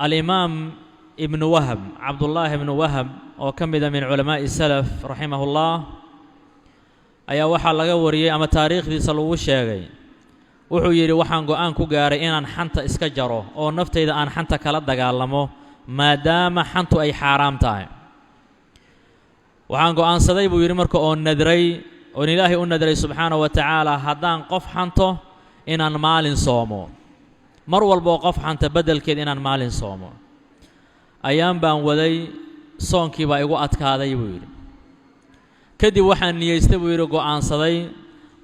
الإمام ابن وهب عبد الله بن وهب وكمل من علماء السلف رحمه الله أي وحى لغا وريي أما تاريخ دي سلوو شيغay wuxuu yiri waxaan go'aan ku gaaray inaan xanta iska jaro oo naftayda aan xanta kala dagaalamo maadaama xantu ay xaraam tahay waxaan go'aansaday buu yiri marka oo nadray oo ilaahay u nadray subhanahu wa ta'ala hadaan qof xanto inaan maalin soomo mar walba qof xanta bedelkeed inaan maalin soomo ayaan baan waday soonkii baa igu adkaaday buu yiri kadib waxaan niyeystay buu yiri go'aansaday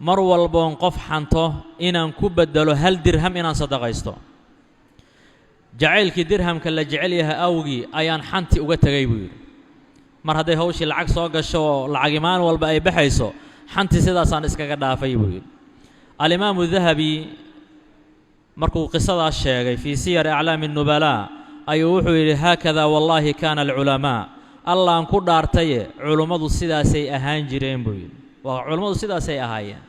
mar walba qof xanto inaan ku bedelo hal dirham inaan sadaqaysto jacaylkii dirhamka la jecel yahay awgi ayaan xanti uga tagay buu yiri mar haday hawshii lacag soo gasho lacag imaan walba ay baxayso xanti sidaas aan iskaga dhaafay buu yiri al-imam adh-dhahabi markuu qisada sheegay fi siyar a'lam an-nubala ayuu wuxuu yiri hakada wallahi kana al-ulama allah aan ku dhaartay culimadu sidaasay ahaan jireen buu yiri وعلماء سيداسي أهايا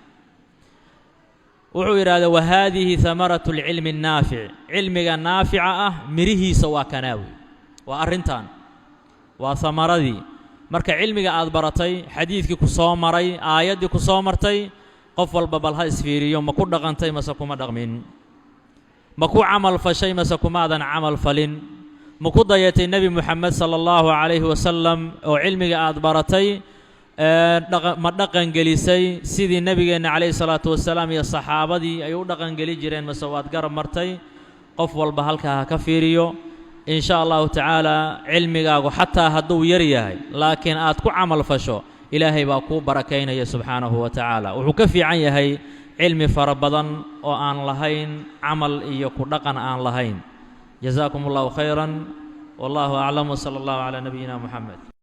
وحو يراد وهذه ثمرة العلم النافع علمك النافع مريه سوا كناوي وأرنتان وثمرة ذي مرك علمك أدبرتي حديثك كصامري آياتك كصامرتي قفل ببلها إسفيري يوم مكو دغنتي مسكو مدغمين مكو عمل فشي مسكو ماذا عمل فلين مكو ضيتي النبي محمد صلى الله عليه وسلم وعلمك أدبرتي ما دقن جلسي سيدي النبي عليه الصلاة والسلام يا الصحابة دي أيو دقن جلي جيرين مسوات قرب مرتي قفول بهالكها كفيريو إن شاء الله تعالى علمي قاقو حتى هدو يريهي لكن آتكو عمل فشو إلهي باكو بركين يا سبحانه وتعالى وحكفي عن يهي علمي فربضا وآن لهين عمل إيكو دقن آن لهين جزاكم الله خيرا والله أعلم وصلى الله على نبينا محمد